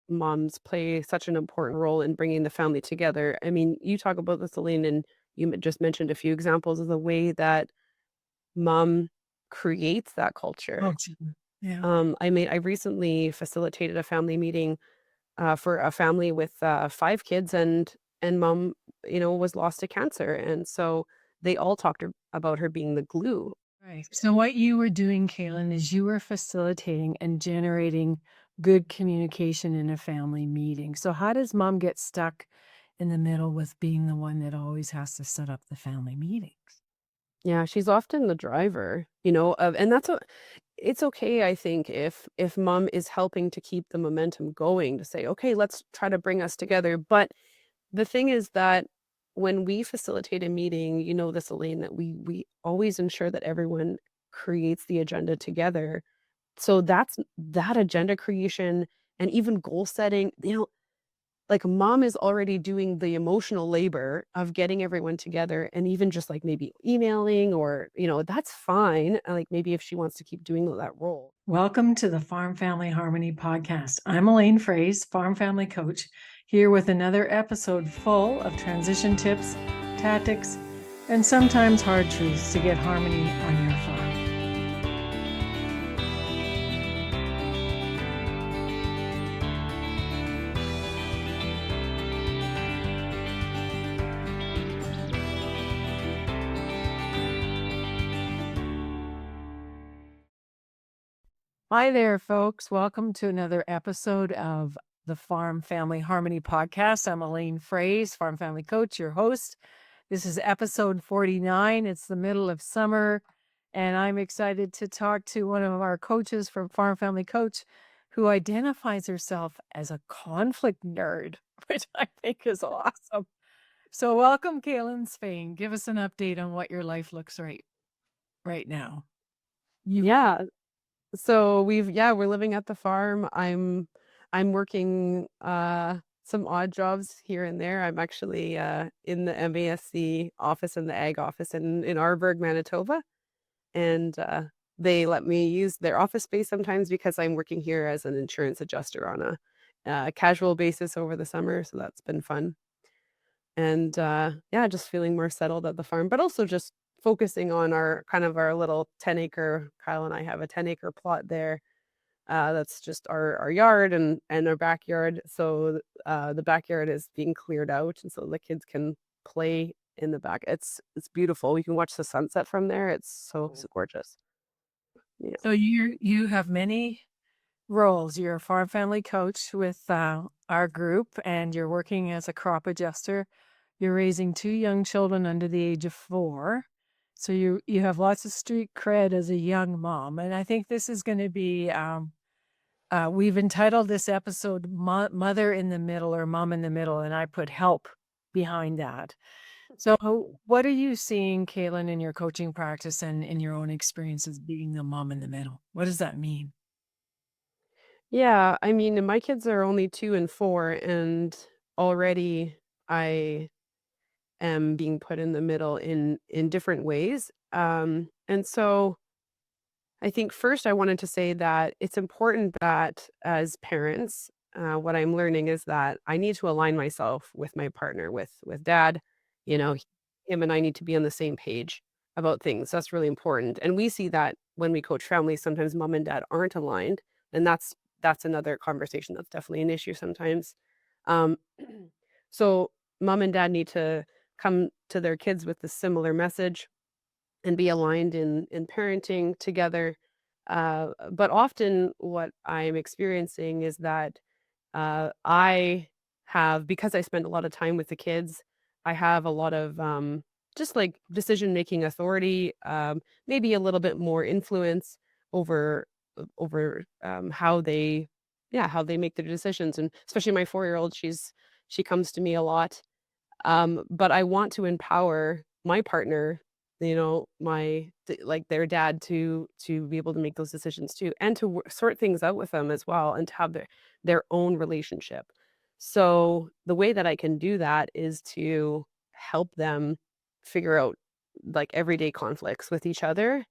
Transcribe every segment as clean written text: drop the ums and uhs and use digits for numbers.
moms play such an important role in bringing the family together. I mean, you talk about this, Elaine, and you just mentioned a few examples of the way that mom creates that culture. Culture. Yeah. I recently facilitated a family meeting for a family with 5 kids, and mom, was lost to cancer, and so they all talked about her being the glue. Right. So what you were doing, Kalynn, is you were facilitating and generating good communication in a family meeting. So how does mom get stuck in the middle with being the one that always has to set up the family meetings? Yeah, she's often the driver, and it's okay, I think, if mom is helping to keep the momentum going to say, okay, let's try to bring us together. But the thing is that when we facilitate a meeting, you know this, Elaine, that we always ensure that everyone creates the agenda together. So that agenda creation and even goal setting, like, mom is already doing the emotional labor of getting everyone together, and even just, like, maybe emailing or, that's fine, like, maybe if she wants to keep doing that role. Welcome to the Farm Family Harmony podcast. I'm Elaine Fraze, Farm Family Coach, here with another episode full of transition tips, tactics, and sometimes hard truths to get harmony on your farm. Hi there, folks. Welcome to another episode of the Farm Family Harmony podcast. I'm Elaine Fraze, Farm Family Coach, your host. This is episode 49. It's the middle of summer, and I'm excited to talk to one of our coaches from Farm Family Coach who identifies herself as a conflict nerd, which I think is awesome. So welcome, Kalynn Spain. Give us an update on what your life looks right now. You Yeah. So we're living at the farm. I'm working some odd jobs here and there. I'm actually in the MASC office and the ag office in Arborg, Manitoba, and they let me use their office space sometimes because I'm working here as an insurance adjuster on a casual basis over the summer, so that's been fun. And yeah, just feeling more settled at the farm, but also just focusing on our little 10-acre. Kyle and I have a 10-acre plot there. That's just our yard and our backyard. So the backyard is being cleared out, and so the kids can play in the back. It's beautiful. You can watch the sunset from there. It's so gorgeous. Yeah. So you have many roles. You're a farm family coach with our group, and you're working as a crop adjuster. You're raising 2 young children under the age of 4. So you have lots of street cred as a young mom. And I think this is going to be we've entitled this episode Mother in the Middle or Mom in the Middle, and I put help behind that. So what are you seeing, Kalynn, in your coaching practice and in your own experiences being the mom in the middle? What does that mean? Yeah, I mean, my kids are only 2 and 4, and already I am being put in the middle in different ways. And so I think first I wanted to say that it's important that as parents, what I'm learning is that I need to align myself with my partner, with dad. You know, him and I need to be on the same page about things. That's really important. And we see that when we coach families, sometimes mom and dad aren't aligned, and that's another conversation. That's definitely an issue sometimes. Um, so mom and dad need to come to their kids with a similar message and be aligned in parenting together. But often what I'm experiencing is that I have, because I spend a lot of time with the kids, I have a lot of just like decision making authority, maybe a little bit more influence over how they, yeah, how they make their decisions, and especially my 4-year-old, she comes to me a lot, but I want to empower my partner, like their dad to be able to make those decisions too, and to sort things out with them as well, and to have their own relationship. So the way that I can do that is to help them figure out like everyday conflicts with each other,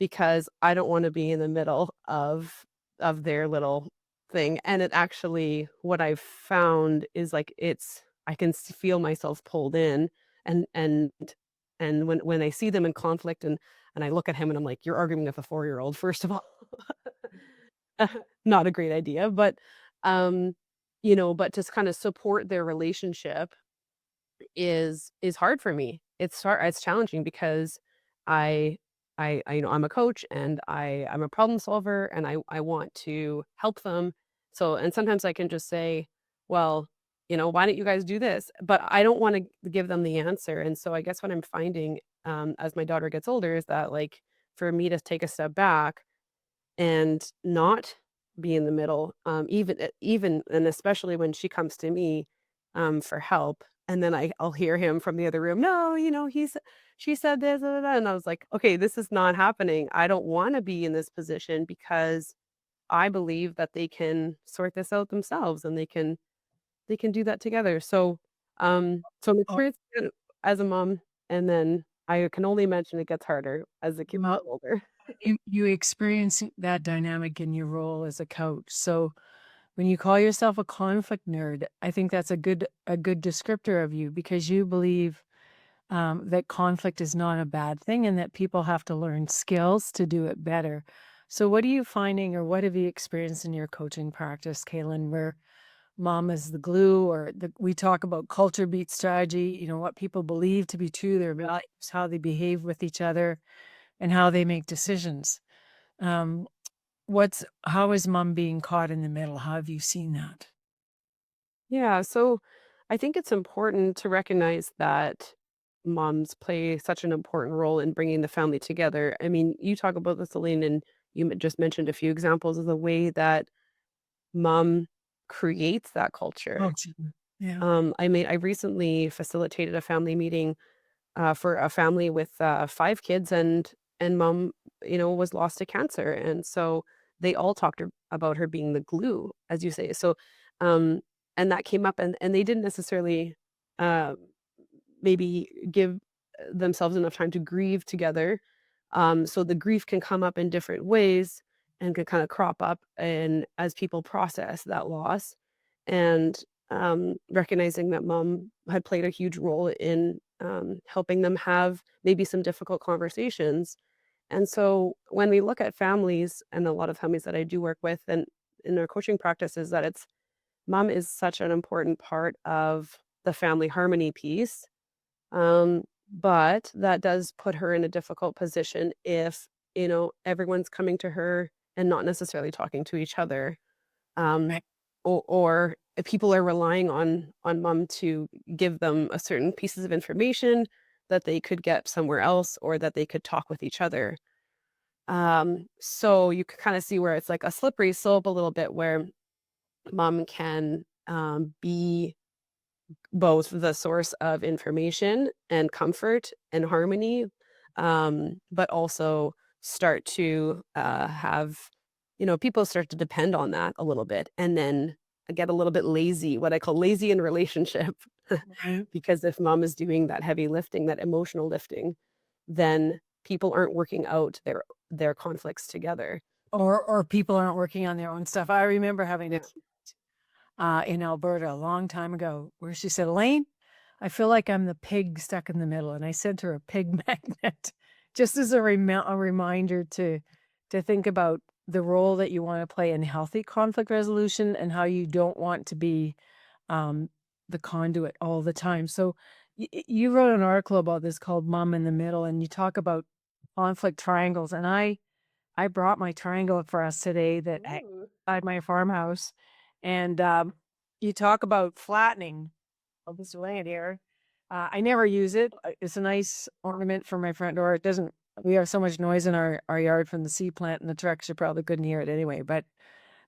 because I don't want to be in the middle of their little thing, and it actually what I've found is, like, I can feel myself pulled in, and when I see them in conflict and I look at him and I'm like, "You're arguing with a four-year-old, first of all." Not a great idea, but, um, but to kinda support their relationship is hard for me. It's challenging because I I'm a coach and I'm a problem solver and I want to help them. So and sometimes I can just say, "Well, why don't you guys do this?" But I don't wanna give them the answer, and so I guess what I'm finding, as my daughter gets older is that, like, for me to take a step back and not be in the middle, even and especially when she comes to me, for help, and then I'll hear him from the other room, "No, she said this, da, da, da," and I was like, "Okay, this is not happening. I don't wanna be in this position because I believe that they can sort this out themselves and they can do that together." So I'm Or experiencing it as a mom, and then I can only imagine it gets harder as the kids mo get older. you experience that dynamic in your role as a coach. So when you call yourself a conflict nerd, I think that's a good descriptor of you because you believe that conflict is not a bad thing and that people have to learn skills to do it better. So, what are you finding, or what have you experienced in your coaching practice, Kaylin, where mom is the glue, or we talk about culture beat strategy, what people believe to be true, their values, how they behave with each other, and how they make decisions. Um, how is mom being caught in the middle? How have you seen that? Yeah, so I think it's important to recognize that moms play such an important role in bringing the family together. I mean, you talk about this, Elaine, and you just mentioned a few examples of the way that mom creates that culture. Oh, yeah. I recently facilitated a family meeting for a family with 5 kids, and mom, was lost to cancer, and so they all talked about her being the glue, as you say. So, um, and that came up, and they didn't necessarily, uh, maybe give themselves enough time to grieve together. So the grief can come up in different ways and can kinda crop up and as people process that loss, and, recognizing that mom had played a huge role in, helping them have maybe some difficult conversations. And so when we look at families, and a lot of families that I do work with and in their coaching practices, that it's mom is such an important part of the family harmony piece, but that does put her in a difficult position if, everyone's coming to her and not necessarily talking to each other. Um, Right. or if people are relying on mom to give them a certain pieces of information that they could get somewhere else or that they could talk with each other. So you could kind of see where it's like a slippery slope a little bit where mom can be both the source of information and comfort and harmony, but also start to have, people start to depend on that a little bit and then get a little bit lazy, what I call lazy in relationship. Right. Because if mom is doing that heavy lifting, that emotional lifting, then people aren't working out their conflicts together. Or people aren't working on their own stuff. I remember having Yeah. in Alberta a long time ago where she said, "Elaine, I feel like I'm the pig stuck in the middle." And I sent her a pig magnet just as a reminder to think about the role that you want to play in healthy conflict resolution and how you don't want to be um, the conduit all the time. So you wrote an article about this called Mom in the Middle, and you talk about conflict triangles. And I brought my triangle for us today that I Ooh. at my farmhouse, and, you talk about flattening. I'll just lay it here. I never use it. It's a nice ornament for my front door. It doesn't We have so much noise in our yard from the seed plant and the trucks, you probably couldn't hear it anyway, but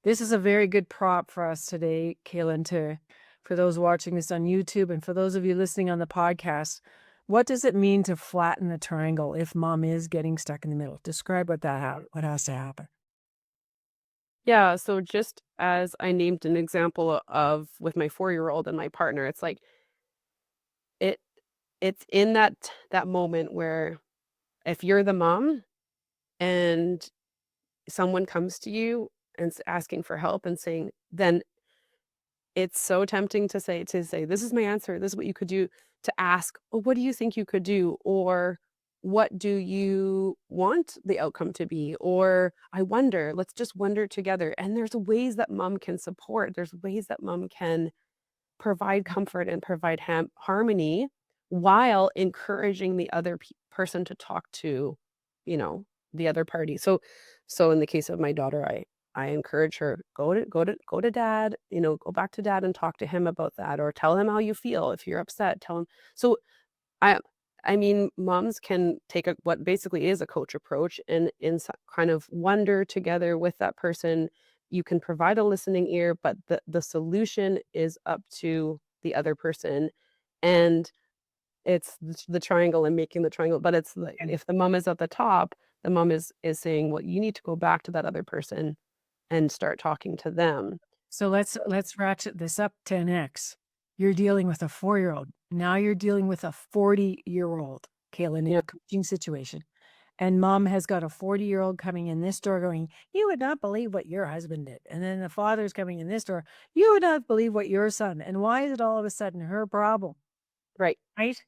this is a very good prop for us today, Kaylin, for those watching this on YouTube and for those of you listening on the podcast. What does it mean to flatten the triangle if mom is getting stuck in the middle? Describe what has to happen. Yeah, so just as I named an example of with my four-year-old and my partner, it's like it it's in that moment where if you're the mom and someone comes to you and asking for help and saying, then it's so tempting to say, "This is my answer. This is what you could do," to ask, "Well, what do you think you could do?" Or, "What do you want the outcome to be?" Or, "I wonder, let's just wonder together." And there's ways that mom can support. There's ways that mom can provide comfort and provide harmony while encouraging the other person to talk to, you know, the other party. So in the case of my daughter, I encourage her, go to dad, go back to dad and talk to him about that, or tell him how you feel. If you're upset, tell him. So I I mean, moms can take what basically is a coach approach, and kind of wonder together with that person. You can provide a listening ear, but the solution is up to the other person, and it's the triangle and making the triangle. But it's like, And if the mom is at the top, the mom is saying, "Well, you need to go back to that other person and start talking to them." so let's ratchet this up 10x. You're dealing with a 4-year-old. Now you're dealing with a 40-year-old, Kaylin, in Yeah, a coaching situation. And mom has got a 40-year-old coming in this door going, "You would not believe what your husband did." And then the father's coming in this door, "You would not believe what your son." And why is it all of a sudden her problem? right. Right?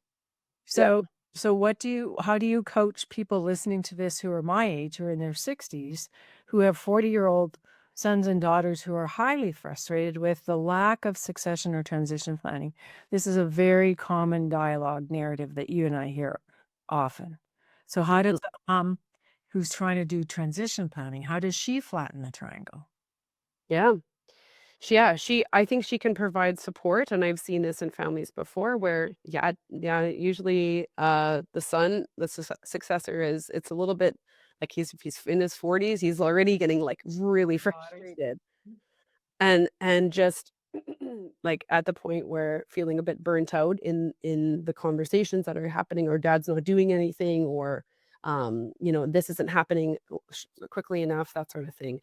Yep. So how do you coach people listening to this who are my age, who are in their 60s, who have 40-year-old sons and daughters who are highly frustrated with the lack of succession or transition planning? This is a very common dialogue narrative that you and I hear often. So how does Mhm. the mom who's trying to do transition planning, how does she flatten the triangle? Yeah. Yeah, I think she can provide support, and I've seen this in families before where, yeah, usually, the son, the successor, it's a little bit like, if he's in his 40s, he's already getting, like, really Daughters. frustrated. And just, like, at the point where feeling a bit burnt out in the conversations that are happening, or dad's not doing anything, or, this isn't happening quickly enough, that sort of thing.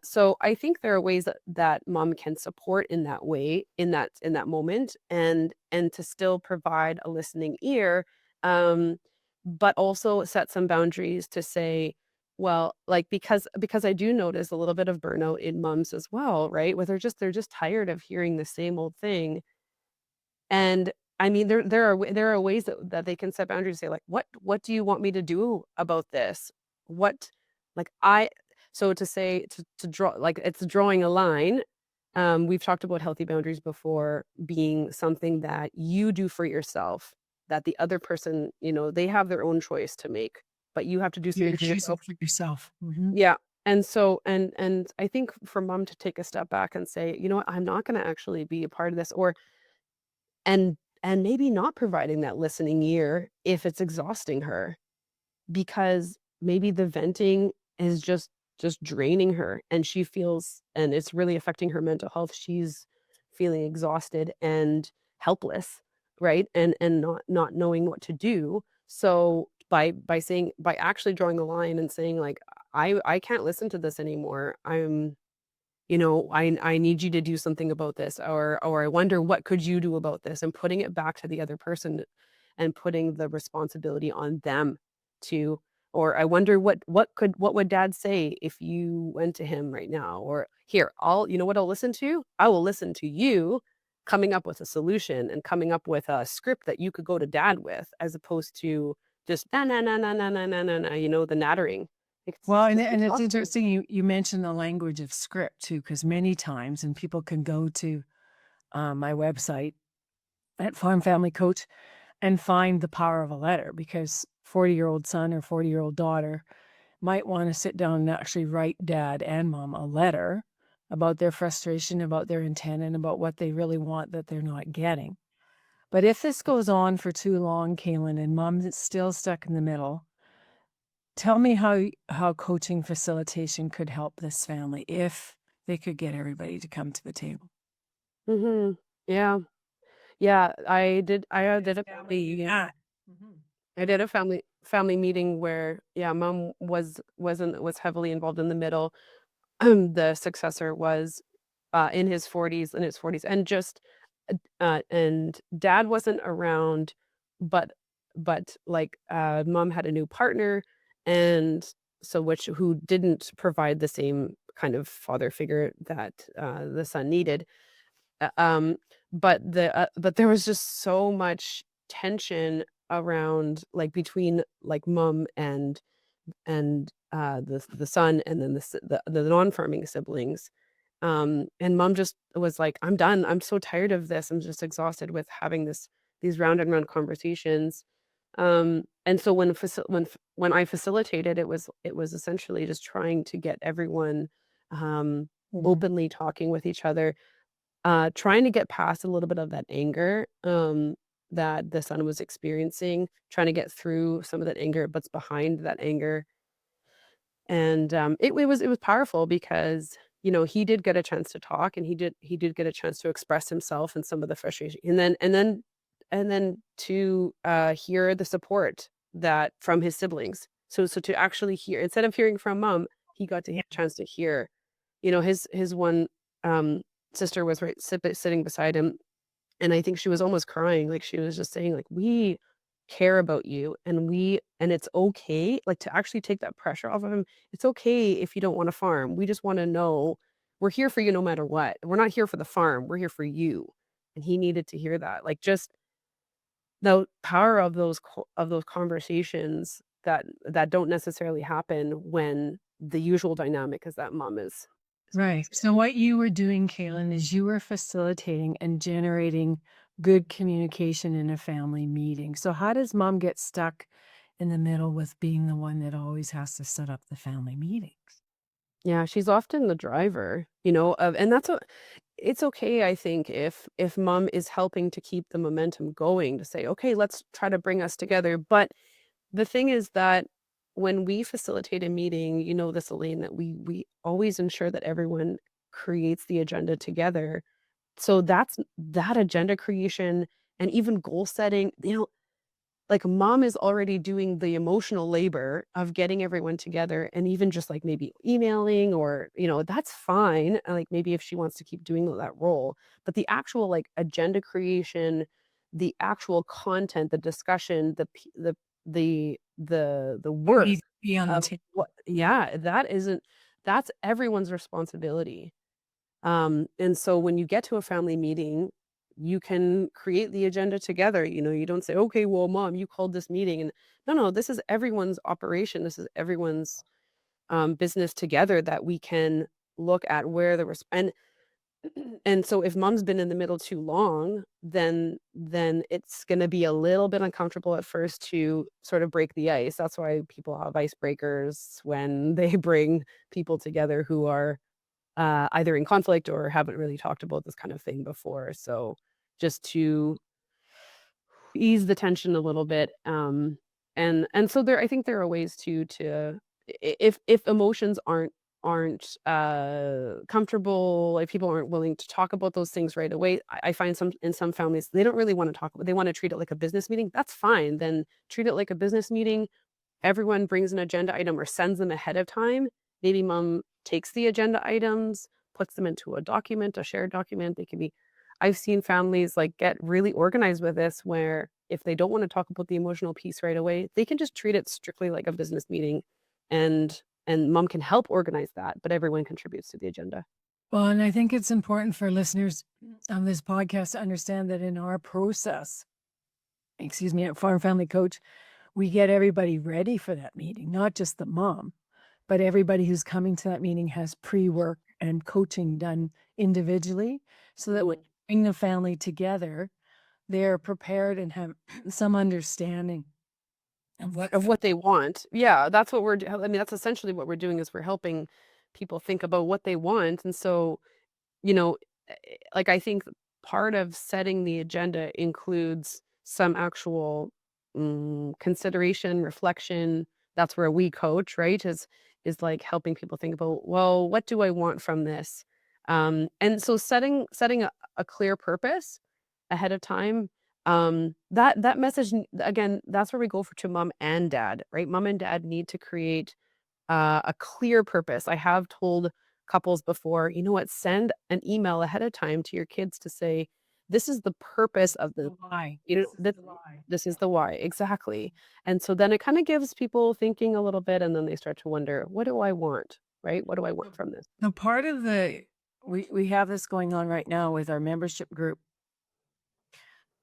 So I think there are ways that mom can support in that way, in that moment, and to still provide a listening ear, um, but also set some boundaries to say, well, like, because I do notice a little bit of burnout in moms as well, right? Where they're just tired of hearing the same old thing. And I mean, there are ways that they can set boundaries, say, like, "What do you want me to do about this? What, like, I," so to say, to draw, like, it's drawing a line. We've talked about healthy boundaries before being something that you do for yourself, that the other person, they have their own choice to make, but you have to do You're something for choosing yourself. for yourself. Mhm. Yeah, and so and I think for mom to take a step back and say, "You know what? I'm not gonna actually be a part of this," or and maybe not providing that listening ear if it's exhausting her, because maybe the venting is just draining her, and she feels, and it's really affecting her mental health. She's feeling exhausted and helpless, right? And not knowing what to do. So by actually drawing the line and saying, like, I can't listen to this anymore. I need you to do something about this, or I wonder what could you do about this, and putting it back to the other person, and putting the responsibility on them to, or I wonder what would dad say if you went to him right now, or here, what I'll listen to? I will listen to you coming up with a solution and coming up with a script that you could go to dad with, as opposed to just na na na na na na na na, the nattering. Well, It's and it's exhausting. interesting you mentioned the language of script too, because many times, and people can go to my website at Farm Family Coach and find the power of a letter, because 40-year-old son or 40-year-old daughter might want to sit down and actually write dad and mom a letter about their frustration, about their intent, and about what they really want that they're not getting. But if this goes on for too long, Kaylin, and mom's still stuck in the middle, tell me how coaching facilitation could help this family if they could get everybody to come to the table. Mhm. Yeah. Yeah, I did This a family, yeah. Mhm. family meeting where, yeah, mom was heavily involved in the middle. The successor was, in his 40s, and just, and dad wasn't around, but like, mom had a new partner, and so, which who didn't provide the same kind of father figure that, the son needed. Uh, um, but there was just so much tension around, like, between, like, mom and the son, and then the non-farming siblings. And mom just was like, "I'm done. I'm so tired of this. I'm just exhausted with having these round and round conversations." And so when I facilitated, it was essentially just trying to get everyone, um, Mhm. openly talking with each other, trying to get past a little bit of that anger, that the son was experiencing, trying to get through some of that anger, what's behind that anger. And, it was powerful because, he did get a chance to talk, and he did get a chance to express himself and some of the frustration, and then to, hear the support that from his siblings. So to actually hear, instead of hearing from mom, he got to Yeah. chance to hear, his one, um, sister was sitting beside him, and I think she was almost crying, like, she was just saying, like, "We care about you, and it's okay," like, to actually take that pressure off of him. "It's okay if you don't wanna farm. We just wanna know we're here for you no matter what. We're not here for the farm, we're here for you." And he needed to hear that. Like, just the power of those conversations that don't necessarily happen when the usual dynamic is that mom is Right. So what you were doing, Kaylin, is you were facilitating and generating good communication in a family meeting. So how does mom get stuck in the middle with being the one that always has to set up the family meetings? Yeah, she's often the driver, and it's okay, I think, if mom is helping to keep the momentum going, to say, "Okay, let's try to bring us together." But the thing is that when we facilitate a meeting, this, Elaine, that we always ensure that everyone creates the agenda together. So that agenda creation and even goal setting, like, mom is already doing the emotional labor of getting everyone together, and even just, like, maybe emailing, or, that's fine, like, maybe if she wants to keep doing that role. But the actual, like, agenda creation, the actual content, the discussion, the What work needs to be on the of table? what, yeah, that's everyone's responsibility. And so when you get to a family meeting, you can create the agenda together. You don't say, "Okay, well, mom, you called this meeting." And no, no, this is everyone's operation. This is everyone's, business together, that we can look at where and so if mom's been in the middle too long, then it's going to be a little bit uncomfortable at first to sort of break the ice. That's why people have icebreakers when they bring people together who are, either in conflict or haven't really talked about this kind of thing before. So just to ease the tension a little bit, and so I think there are ways if emotions aren't comfortable, if people aren't willing to talk about those things right away. I find some families, they don't really want to talk about, they want to treat it like a business meeting. That's fine. Then treat it like a business meeting. Everyone brings an agenda item or sends them ahead of time. Maybe mom takes the agenda items, puts them into a document, a shared document. They can be I've seen families, like, get really organized with this, where if they don't wanna talk about the emotional piece right away, they can just treat it strictly like a business meeting, and mom can help organize that, but everyone contributes to the agenda. Well, and I think it's important for listeners on this podcast to understand that in our process, excuse me, at Farm Family Coach, we get everybody ready for that meeting, not just the mom, but everybody who's coming to that meeting has pre-work and coaching done individually so that when Mhm. you bring the family together, they're prepared and have some understanding of what Of what they want. Yeah, that's what we're do I mean, that's essentially what we're doing, is we're helping people think about what they want. And so, you know, like, I think part of setting the agenda includes some actual, consideration, reflection. That's where we coach, right? Is like helping people think about, well, what do I want from this? And so setting a clear purpose ahead of time. That message, again, that's where we go to mom and dad, right? Mom and dad need to create, a clear purpose. I have told couples before, you know what, send an email ahead of time to your kids to say, "This is the purpose of the the," why. you know, This is that the why. this is the why, exactly. And so then it kinda gives people thinking a little bit, and then they start to wonder, "What do I want?" right? What do I want from this? Now, part of the we have this going on right now with our membership group.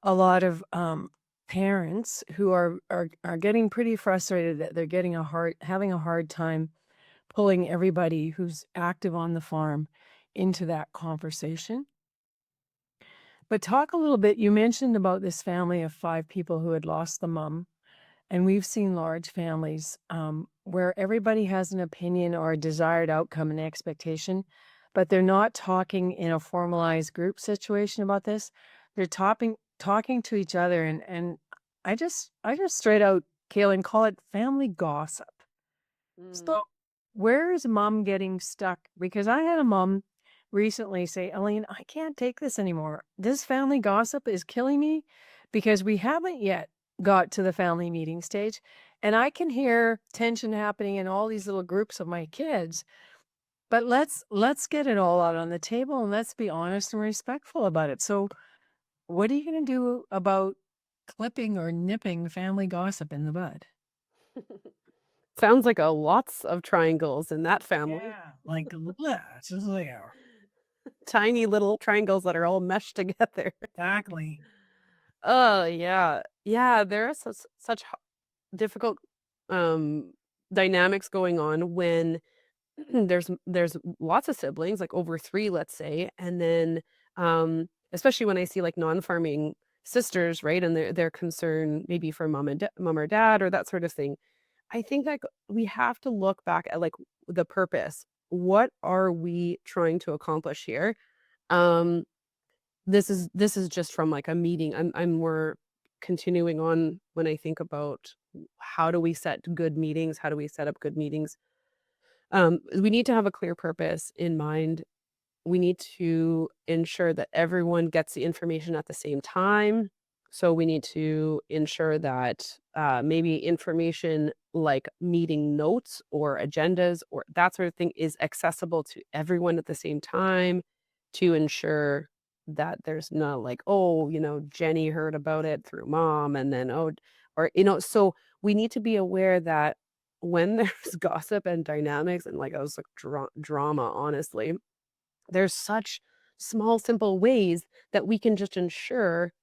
A lot of parents who are getting pretty frustrated that they're getting a hard having a hard time pulling everybody who's active on the farm into that conversation. But talk a little bit. You mentioned about this family of 5 people who had lost the mom. And we've seen large families where everybody has an opinion or a desired outcome and expectation, but they're not talking in a formalized group situation about this. They're talking to each other, and I just straight out, Kaylin, call it family gossip. Mm. So, where is mom getting stuck? Because I had a mom recently say, Elaine, I can't take this anymore. This family gossip is killing me because we haven't yet got to the family meeting stage. And I can hear tension happening in all these little groups of my kids. But let's get it all out on the table and let's be honest and respectful about it. So what are you going to do about clipping or nipping family gossip in the bud? Sounds like a lots of triangles in that family. Yeah, like, it's just there. Tiny little triangles that are all meshed together. Exactly. Oh, yeah. Yeah, there are such difficult, um, dynamics going on when there's lots of siblings, like over 3, let's say, and then, especially when I see, like, non-farming sisters, right, and their concern maybe for mom or dad or that sort of thing. I think, like, we have to look back at, like, the purpose. What are we trying to accomplish here? Um, this is just from, like, a meeting. I'm more continuing on when I think about how do we set good meetings? How do we set up good meetings? We need to have a clear purpose in mind. We need to ensure that everyone gets the information at the same time. So we need to ensure that maybe information like meeting notes or agendas or that sort of thing is accessible to everyone at the same time to ensure that there's not like, oh, Jenny heard about it through mom and then, oh, so we need to be aware that when there's gossip and dynamics and like I was like drama, honestly, there's such small, simple ways that we can just ensure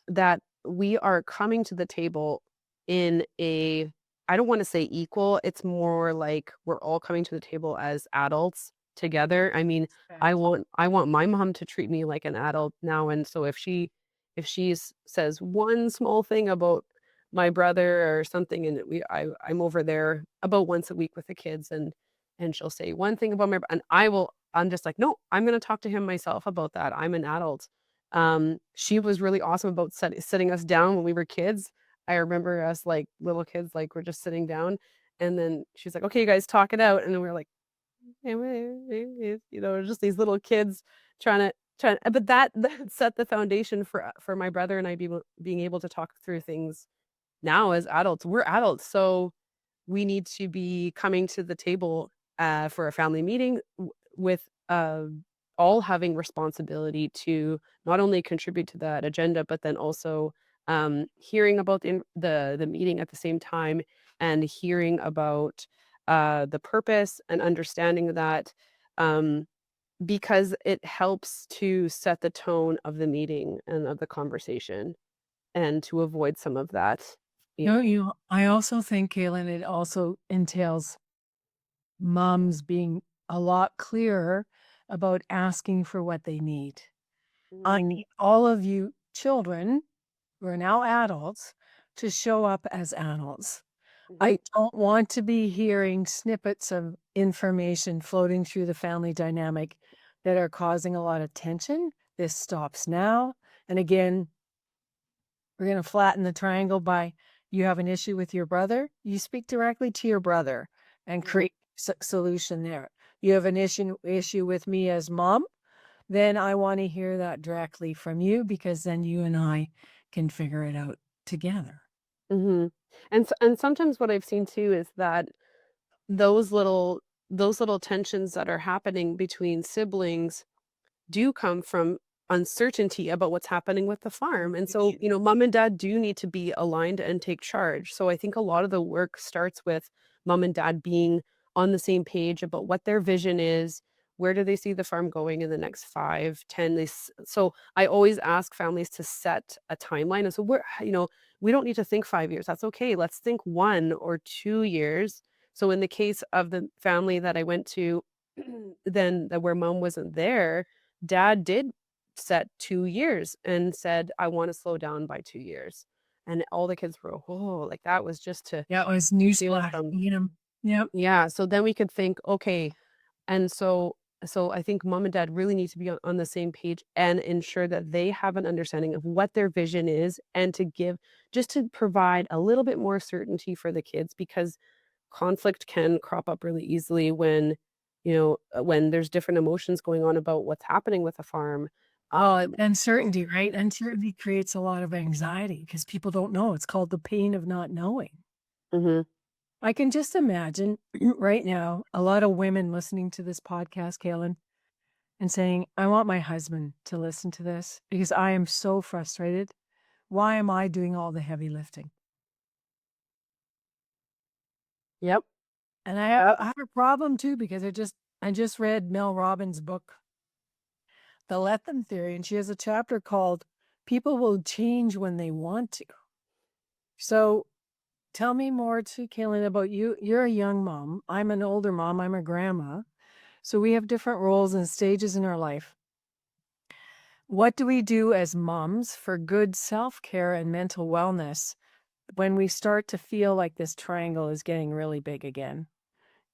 that we are coming to the table in a I don't wanna say equal, it's more like we're all coming to the table as adults together. I mean, Respect. I want my mom to treat me like an adult now, and so if says one small thing about my brother or something, and I'm over there about once a week with the kids, and she'll say one thing about and I'm just like, "No, I'm gonna talk to him myself about that. I'm an adult." She was really awesome about sitting us down when we were kids. I remember us, like, little kids, like, we're just sitting down, and then she's like, "Okay, you guys talk it out," and then we're like, just these little kids trying but that set the foundation for my brother and I being able to talk through things now as adults. We're adults, so we need to be coming to the table, for a family meeting with, all having responsibility to not only contribute to that agenda, but then also, hearing about the meeting at the same time and hearing about, the purpose and understanding that, um, because it helps to set the tone of the meeting and of the conversation and to avoid some of that. Yeah. I also think, Kaylin, it also entails moms being a lot clearer about asking for what they need. Mhm, I need all of you children who are now adults to show up as adults. mhm, I don't want to be hearing snippets of information floating through the family dynamic that are causing a lot of tension. This stops now. And again, we're going to flatten the triangle by you have an issue with your brother, you speak directly to your brother and mhm, create solution there. You have an issue with me as mom, then I want to hear that directly from you because then you and I can figure it out together. mhm. And sometimes what I've seen too is that those little those little tensions that are happening between siblings do come from uncertainty about what's happening with the farm. And so, mom and dad do need to be aligned and take charge. So I think a lot of the work starts with mom and dad being on the same page about what their vision is, where do they see the farm going in the next 5, 10. So I always ask families to set a timeline, and so we don't need to think 5 years, that's okay, let's think 1 or 2 years. So in the case of the family that I went to, then that where mom wasn't there, dad did set 2 years and said, "I wanna slow down by 2 years." And all the kids were, "Oh," like, that was just to Yeah, it was feel newsflash, from you know? Yep. yeah, so then we could think, "Okay." And so I think mom and dad really need to be on the same page and ensure that they have an understanding of what their vision is, and to give just to provide a little bit more certainty for the kids, because conflict can crop up really easily when, when there's different emotions going on about what's happening with a farm. Uncertainty, right? Uncertainty creates a lot of anxiety because people don't know. It's called the pain of not knowing. Mhm, I can just imagine right now a lot of women listening to this podcast, Kaylin, and saying, I want my husband to listen to this because I am so frustrated. Why am I doing all the heavy lifting? yep, And yep, I have a problem too because I just read Mel Robbins' book, The Let Them Theory, and she has a chapter called People Will Change When They Want to. So tell me more too, Kaylin, about you. You're a young mom. I'm an older mom. I'm a grandma. So we have different roles and stages in our life. What do we do as moms for good self care and mental wellness when we start to feel like this triangle is getting really big again?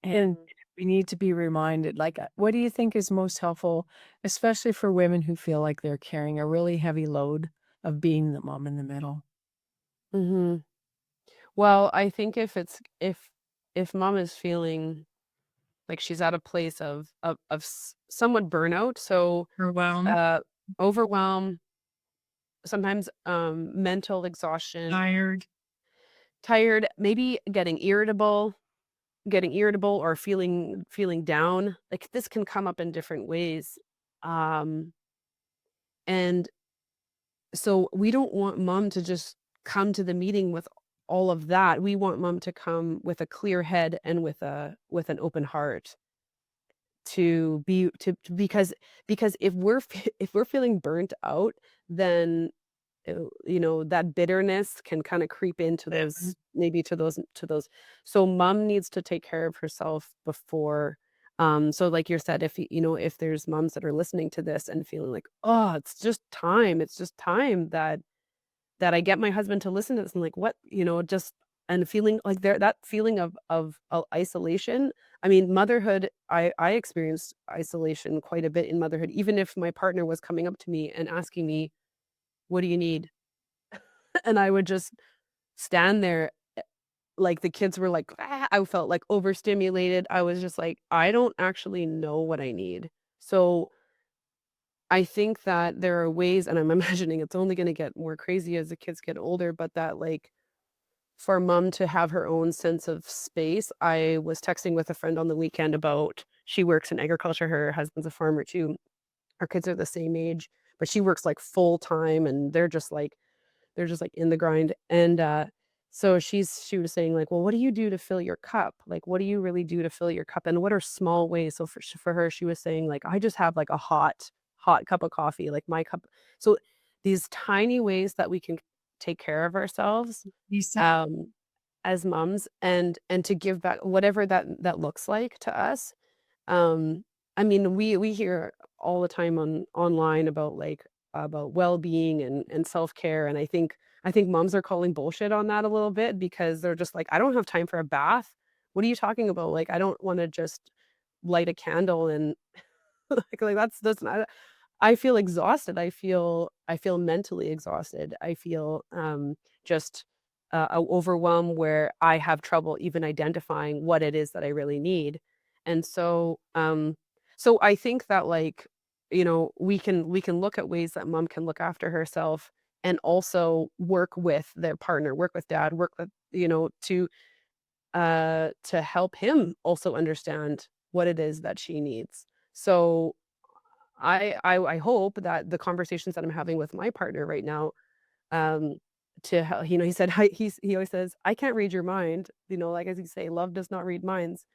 And mhm, we need to be reminded, like, what do you think is most helpful, especially for women who feel like they're carrying a really heavy load of being the mom in the middle? mhm. Well, I think if mom is feeling like she's at a place of somewhat burnout, so, Overwhelmed, uh, overwhelm, sometimes, mental exhaustion, tired. tired, maybe getting irritable or feeling down, like, this can come up in different ways, um, and so we don't want mom to just come to the meeting with all of that, we want mom to come with a clear head and with an open heart. To be to because if if we're feeling burnt out, then, that bitterness can kinda creep into Mhm. those maybe to those so mom needs to take care of herself before, so like you said, if there's moms that are listening to this and feeling like, "Oh, it's just time that I get my husband to listen to this," and like, "What?" Just and feeling like that feeling of isolation. I mean, motherhood, I experienced isolation quite a bit in motherhood, even if my partner was coming up to me and asking me, "What do you need?" And I would just stand there, like the kids were like, "Ah," I felt like overstimulated. I was just like, "I don't actually know what I need." So, I think that there are ways, and I'm imagining it's only gonna get more crazy as the kids get older, but that, like, for mom to have her own sense of space. I was texting with a friend on the weekend about she works in agriculture, her husband's a farmer too. Our kids are the same age, but she works, like, full time, and they're just, like, in the grind, and, so she was saying, like, "Well, what do you do to fill your cup? Like, what do you really do to fill your cup, and what are small ways?" So for her, she was saying, like, "I just have, like, a hot cup of coffee, like, my cup." So, these tiny ways that we can take care of ourselves, You said um, as moms, and to give back whatever that looks like to us. um, I mean, we hear all the time online about, like, about well-being and self-care, and I think moms are calling bullshit on that a little bit because they're just like, "I don't have time for a bath. What are you talking about? Like, I don't wanna just light a candle and" like, that's not. I feel exhausted. I feel mentally exhausted. I feel, just, overwhelmed where I have trouble even identifying what it is that I really need. And so I think that, like, we can look at ways that mom can look after herself and also work with their partner, work with dad, work with, to help him also understand what it is that she needs. So I hope that the conversations that I'm having with my partner right now, um, he said, he always says, "I can't read your mind," like, as you say, love does not read minds.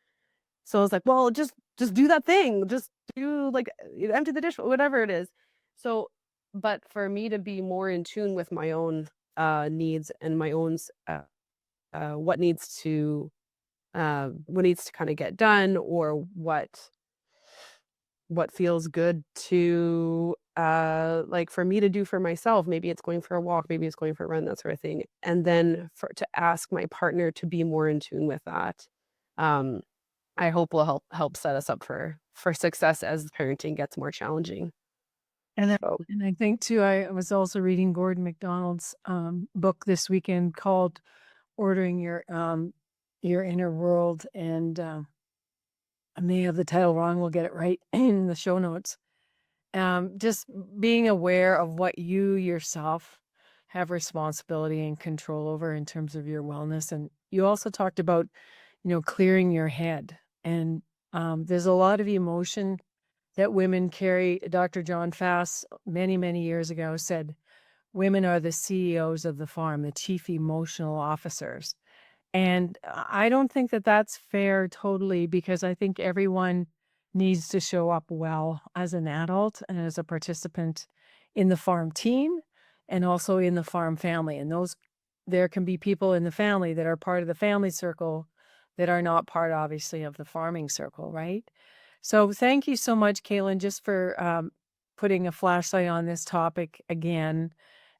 So I was like, "Well, just do that thing. Just do like empty the dish, whatever it is." So, but for me to be more in tune with my own needs and my own what needs to kind of get done, or what feels good to like for me to do for myself. Maybe it's going for a walk, maybe it's going for a run, that sort of thing. And then for to ask my partner to be more in tune with that. Um I hope will help set us up for success as parenting gets more challenging. And I So, and I think too, I was also reading Gordon MacDonald's, book this weekend called Ordering Your Inner World, and, I may have the title wrong, we'll get it right in the show notes. Just being aware of what you yourself have responsibility and control over in terms of your wellness. And you also talked about, clearing your head. And there's a lot of emotion that women carry. Dr. John Fass, many, many years ago, said women are the CEOs of the farm, the chief emotional officers. And I don't think that that's fair totally, because I think everyone needs to show up well as an adult and as a participant in the farm team and also in the farm family. And there can be people in the family that are part of the family circle that are not part, obviously, of the farming circle, right? So thank you so much, Kalynn, just for putting a flashlight on this topic again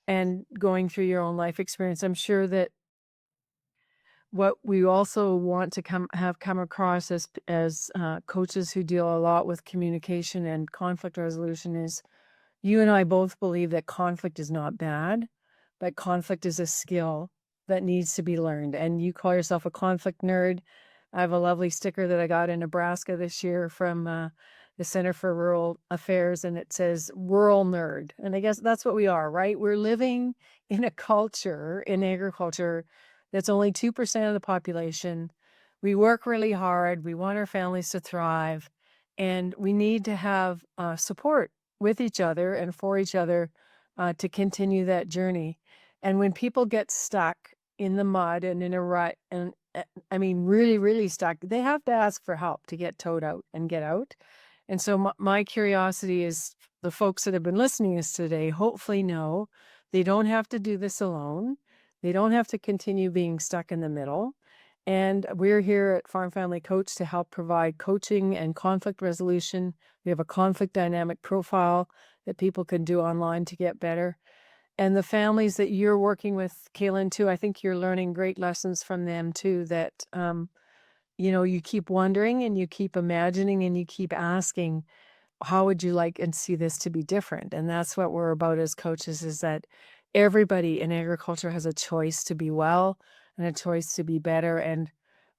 and going through your own life experience. I'm sure that what we also want to come across as coaches who deal a lot with communication and conflict resolution is you and I both believe that conflict is not bad, but conflict is a skill that needs to be learned. And you call yourself a conflict nerd. I have a lovely sticker that I got in Nebraska this year from the Center for Rural Affairs, and it says rural nerd. And I guess that's what we are, right? We're living in a culture in agriculture that's only 2% of the population. We work really hard. We want our families to thrive. And we need to have support with each other and for each other to continue that journey. And when people get stuck in the mud and in a rut, and I mean, really, really stuck, they have to ask for help to get towed out and get out. And so my curiosity is the folks that have been listening to us today hopefully know they don't have to do this alone. They don't have to continue being stuck in the middle. And we're here at Farm Family Coach to help provide coaching and conflict resolution. We have a conflict dynamic profile that people can do online to get better. And the families that you're working with, Kalynn, too, I think you're learning great lessons from them too, that you keep wondering and you keep imagining and you keep asking, how would you like and see this to be different? And that's what we're about as coaches, is that everybody in agriculture has a choice to be well and a choice to be better. And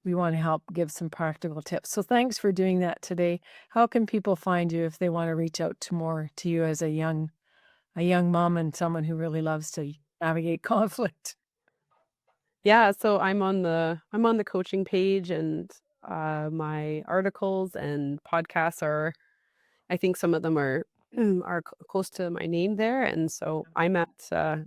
we want to help give some practical tips. So thanks for doing that today. How can people find you if they want to reach out to more to you as a young mom and someone who really loves to navigate conflict? yeah, so I'm on the coaching page, and my articles and podcasts are, I think some of them are close to my name there. And so I'm at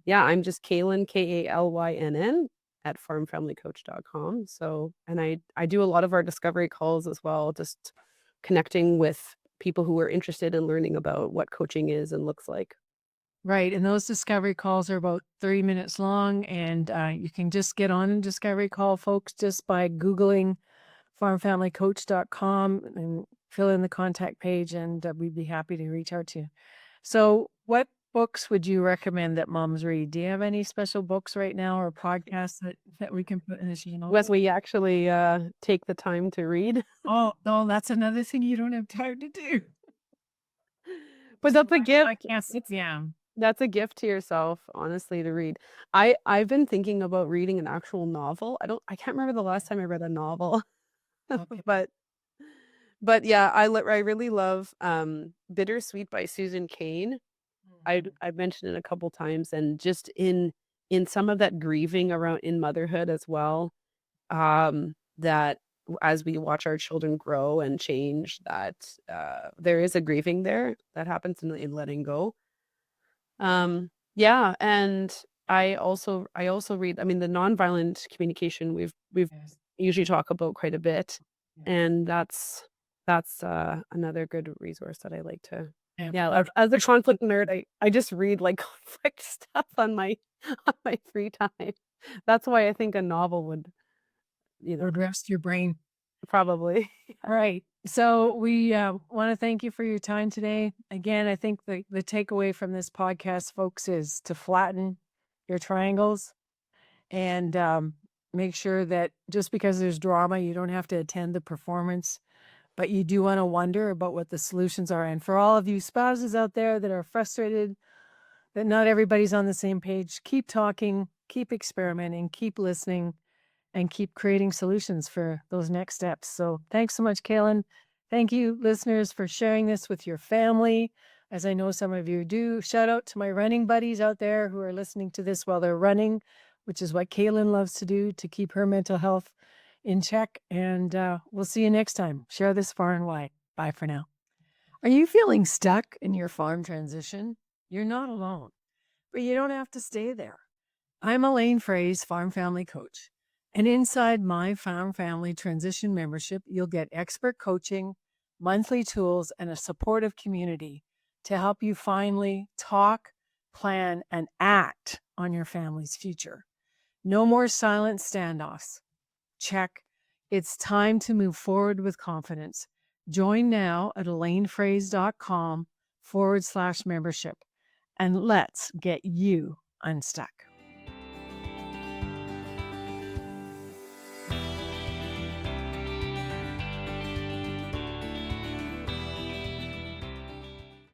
yeah, I'm just Kalynn, Kalynn at farmfamilycoach.com. So, and I do a lot of our discovery calls as well, just connecting with people who are interested in learning about what coaching is and looks like. Right, and those discovery calls are about 30 minutes long, and you can just get on a discovery call, folks, just by Googling farmfamilycoach.com and fill in the contact page, and we'd be happy to reach out to you. So, what books would you recommend that moms read? Do you have any special books right now or podcasts that we can put in the show When notes? we actually take the time to read. Oh, no, that's another thing you don't have time to do. But So that's a I gift. can't, yeah. That's a gift to yourself, honestly, to read. I've been thinking about reading an actual novel. I can't remember the last time I read a novel, Okay. but yeah, I really love, Bittersweet by Susan Cain. Mhm. I've mentioned it a couple times, and just in some of that grieving around in motherhood as well, that as we watch our children grow and change, that, there is a grieving there that happens in letting go. Yeah, and I also read, I mean, the nonviolent communication we've Yes. usually talk about quite a bit. and that's another good resource that I like to Yeah. yeah, as a conflict nerd, I just read, like, conflict stuff on my on my free time. That's why I think a novel would, you know, Would rest your brain. probably. All right. So we want to thank you for your time today. Again, I think the takeaway from this podcast, folks, is to flatten your triangles and make sure that just because there's drama, you don't have to attend the performance, but you do want to wonder about what the solutions are. And for all of you spouses out there that are frustrated that not everybody's on the same page, keep talking, keep experimenting, keep listening, and keep creating solutions for those next steps. So thanks so much, Kalynn. Thank you, listeners, for sharing this with your family, as I know some of you do. Shout out to my running buddies out there who are listening to this while they're running, which is what Kalynn loves to do to keep her mental health in check. And we'll see you next time. Share this far and wide. Bye for now. Are you feeling stuck in your farm transition? You're not alone, but you don't have to stay there. I'm Elaine Frey's Farm Family Coach. And inside my Farm Family Transition membership, you'll get expert coaching, monthly tools, and a supportive community to help you finally talk, plan, and act on your family's future. No more silent standoffs. Check. It's time to move forward with confidence. Join now at elainefrays.com/membership and let's get you unstuck.